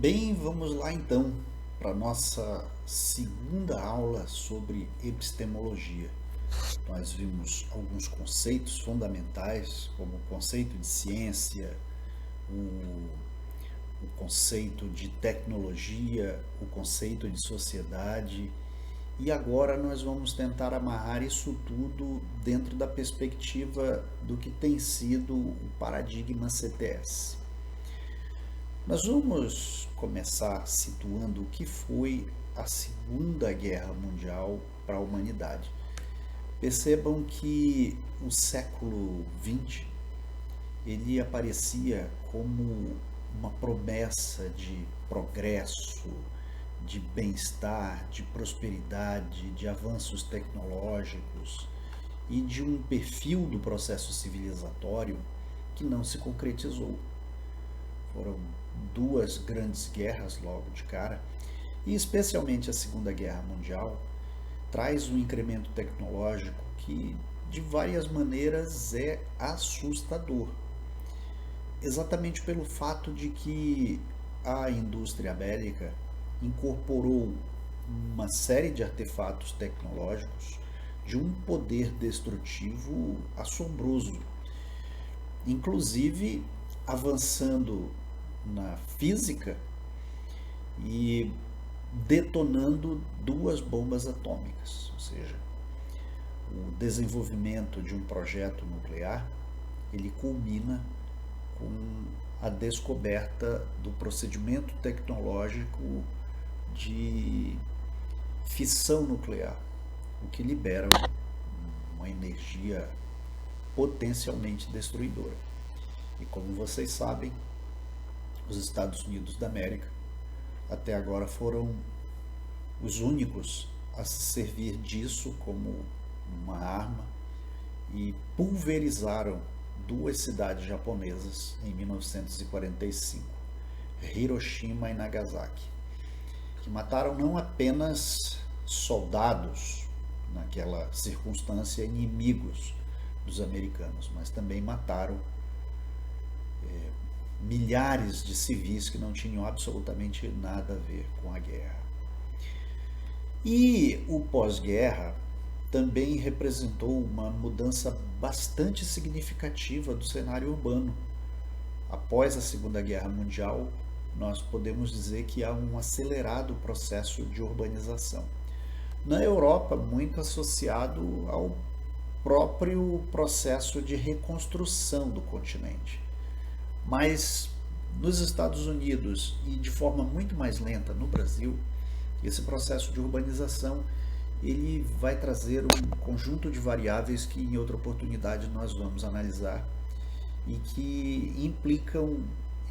Bem, vamos lá então para a nossa segunda aula sobre epistemologia. Nós vimos alguns conceitos fundamentais, como o conceito de ciência, o, o conceito de tecnologia, o conceito de sociedade, e agora nós vamos tentar amarrar isso tudo dentro da perspectiva do que tem sido o paradigma CTS. Nós vamos começar situando o que foi a Segunda Guerra Mundial para a humanidade. Percebam que o século XX ele aparecia como uma promessa de progresso, de bem-estar, de prosperidade, de avanços tecnológicos e de um perfil do processo civilizatório que não se concretizou. Foram duas grandes guerras logo de cara, e especialmente a Segunda Guerra Mundial traz um incremento tecnológico que de várias maneiras é assustador. Exatamente pelo fato de que a indústria bélica incorporou uma série de artefatos tecnológicos de um poder destrutivo assombroso, inclusive avançando na física e detonando duas bombas atômicas, ou seja, o desenvolvimento de um projeto nuclear, ele culmina com a descoberta do procedimento tecnológico de fissão nuclear, o que libera uma energia potencialmente destruidora. E como vocês sabem, os Estados Unidos da América até agora foram os únicos a se servir disso como uma arma e pulverizaram duas cidades japonesas em 1945, Hiroshima e Nagasaki, que mataram não apenas soldados, naquela circunstância inimigos dos americanos, mas também mataram milhares de civis que não tinham absolutamente nada a ver com a guerra. E o pós-guerra também representou uma mudança bastante significativa do cenário urbano. Após a Segunda Guerra Mundial, nós podemos dizer que há um acelerado processo de urbanização. Na Europa, muito associado ao próprio processo de reconstrução do continente. Mas nos Estados Unidos e de forma muito mais lenta no Brasil, esse processo de urbanização ele vai trazer um conjunto de variáveis que em outra oportunidade nós vamos analisar e que implicam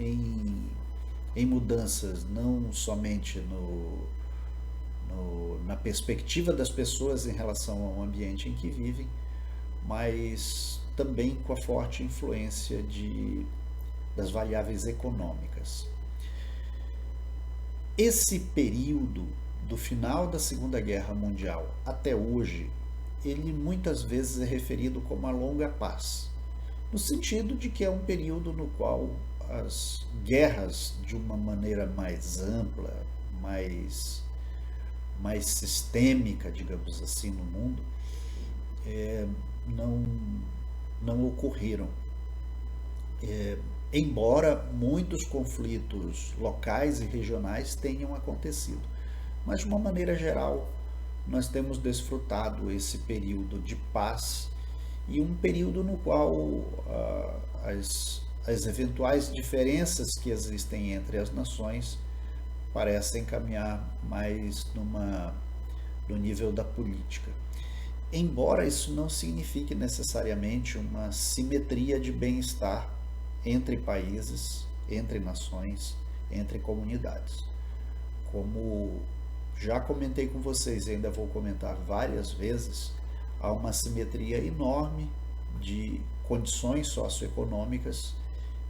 em mudanças não somente na perspectiva das pessoas em relação ao ambiente em que vivem, mas também com a forte influência das variáveis econômicas. Esse período do final da Segunda Guerra Mundial até hoje, ele muitas vezes é referido como a longa paz, no sentido de que é um período no qual as guerras, de uma maneira mais ampla, mais sistêmica, digamos assim, no mundo, não, não ocorreram. Embora muitos conflitos locais e regionais tenham acontecido. Mas, de uma maneira geral, nós temos desfrutado esse período de paz e um período no qual as eventuais diferenças que existem entre as nações parecem caminhar mais no nível da política. Embora isso não signifique necessariamente uma simetria de bem-estar entre países, entre nações, entre comunidades. Como já comentei com vocês e ainda vou comentar várias vezes, há uma simetria enorme de condições socioeconômicas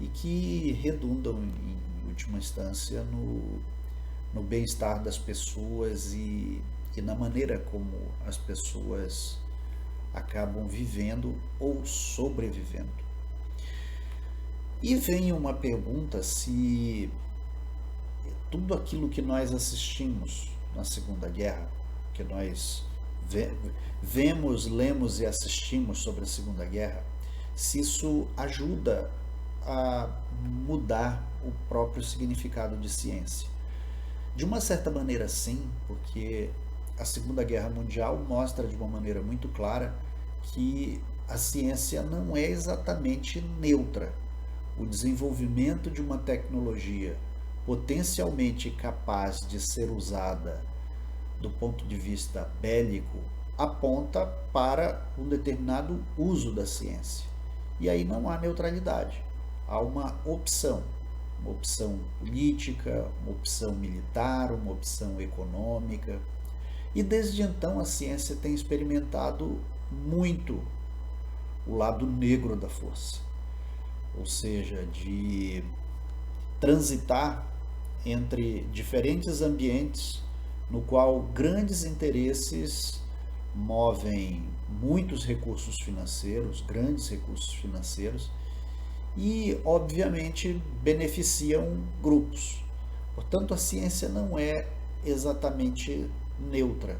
e que redundam, em última instância, no bem-estar das pessoas e na maneira como as pessoas acabam vivendo ou sobrevivendo. E vem uma pergunta se tudo aquilo que nós assistimos na Segunda Guerra, que nós vemos, lemos e assistimos sobre a Segunda Guerra, se isso ajuda a mudar o próprio significado de ciência. De uma certa maneira, sim, porque a Segunda Guerra Mundial mostra de uma maneira muito clara que a ciência não é exatamente neutra. O desenvolvimento de uma tecnologia potencialmente capaz de ser usada do ponto de vista bélico aponta para um determinado uso da ciência. E aí não há neutralidade, há uma opção política, uma opção militar, uma opção econômica. E desde então a ciência tem experimentado muito o lado negro da força, ou seja, de transitar entre diferentes ambientes no qual grandes interesses movem muitos recursos financeiros, grandes recursos financeiros, e obviamente beneficiam grupos. Portanto, a ciência não é exatamente neutra.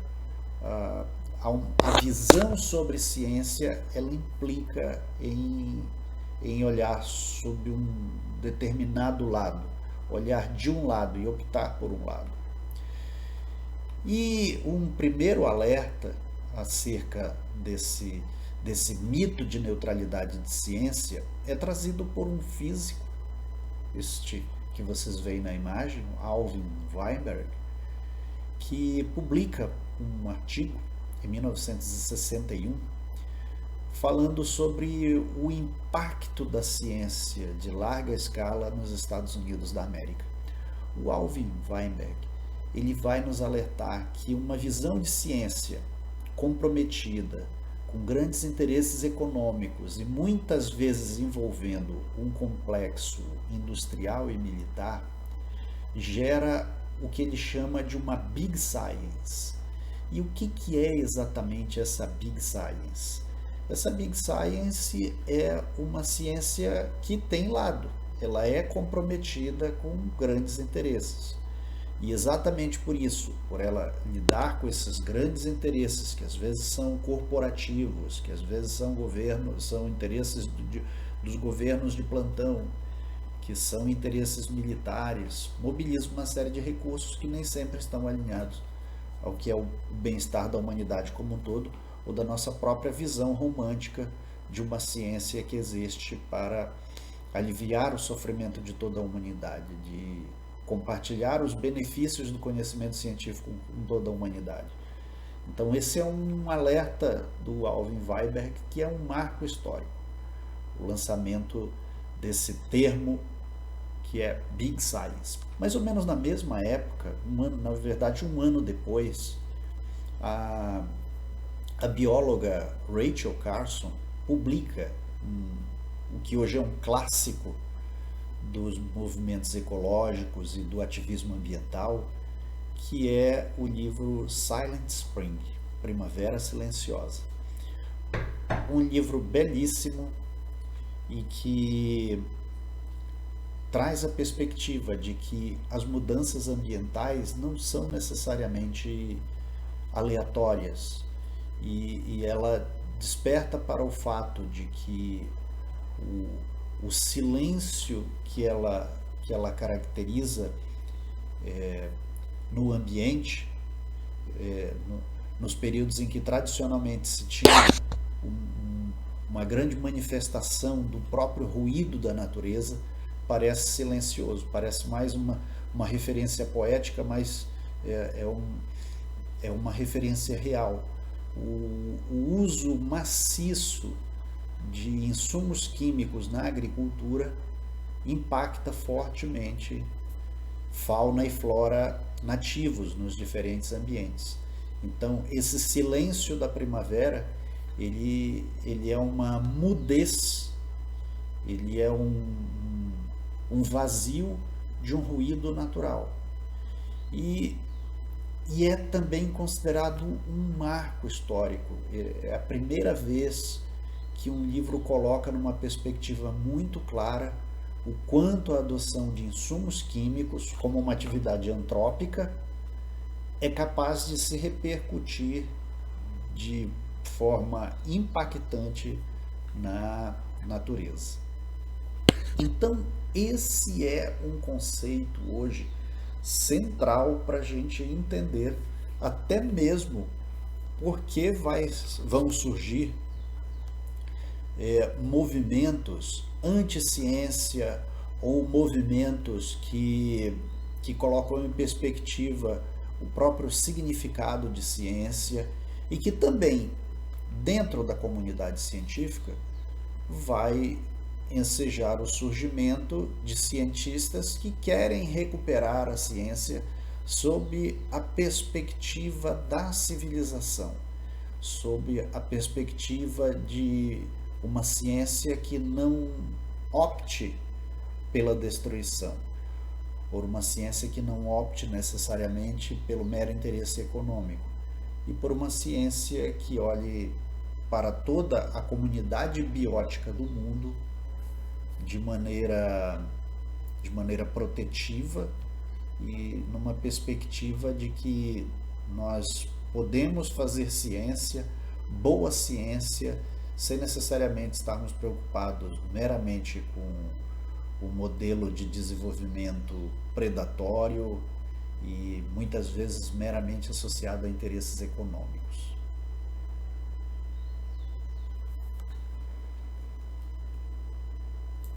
A visão sobre ciência ela implica em olhar sob um determinado lado, olhar de um lado e optar por um lado. E um primeiro alerta acerca desse mito de neutralidade de ciência é trazido por um físico, este que vocês veem na imagem, Alvin Weinberg, que publica um artigo em 1961 falando sobre o impacto da ciência de larga escala nos Estados Unidos da América. O Alvin Weinberg ele vai nos alertar que uma visão de ciência comprometida com grandes interesses econômicos e muitas vezes envolvendo um complexo industrial e militar, gera o que ele chama de uma Big Science. E o que é exatamente essa Big Science? Essa Big Science é uma ciência que tem lado, ela é comprometida com grandes interesses. E exatamente por isso, por ela lidar com esses grandes interesses, que às vezes são corporativos, que às vezes são governos, são interesses dos governos de plantão, que são interesses militares, mobiliza uma série de recursos que nem sempre estão alinhados ao que é o bem-estar da humanidade como um todo, ou da nossa própria visão romântica de uma ciência que existe para aliviar o sofrimento de toda a humanidade, de compartilhar os benefícios do conhecimento científico com toda a humanidade. Então esse é um alerta do Alvin Weinberg, que é um marco histórico, o lançamento desse termo que é Big Science. Mais ou menos na mesma época, na verdade um ano depois, a bióloga Rachel Carson publica o que hoje é um clássico dos movimentos ecológicos e do ativismo ambiental, que é o livro Silent Spring, Primavera Silenciosa. Um livro belíssimo e que traz a perspectiva de que as mudanças ambientais não são necessariamente aleatórias e ela desperta para o fato de que o silêncio que ela caracteriza no ambiente, nos períodos em que tradicionalmente se tinha uma grande manifestação do próprio ruído da natureza, parece silencioso, parece mais uma referência poética, mas é uma referência real. O uso maciço de insumos químicos na agricultura impacta fortemente fauna e flora nativos nos diferentes ambientes. Então, esse silêncio da primavera, ele é uma mudez, ele é um vazio de um ruído natural. E é também considerado um marco histórico. É a primeira vez que um livro coloca numa perspectiva muito clara o quanto a adoção de insumos químicos como uma atividade antrópica é capaz de se repercutir de forma impactante na natureza. Então, esse é um conceito hoje central para a gente entender até mesmo porque vão surgir movimentos anti-ciência ou movimentos que colocam em perspectiva o próprio significado de ciência e que também, dentro da comunidade científica, vai ensejar o surgimento de cientistas que querem recuperar a ciência sob a perspectiva da civilização, sob a perspectiva de uma ciência que não opte pela destruição, por uma ciência que não opte necessariamente pelo mero interesse econômico, e por uma ciência que olhe para toda a comunidade biótica do mundo de maneira protetiva e numa perspectiva de que nós podemos fazer ciência, boa ciência, sem necessariamente estarmos preocupados meramente com o modelo de desenvolvimento predatório e muitas vezes meramente associado a interesses econômicos.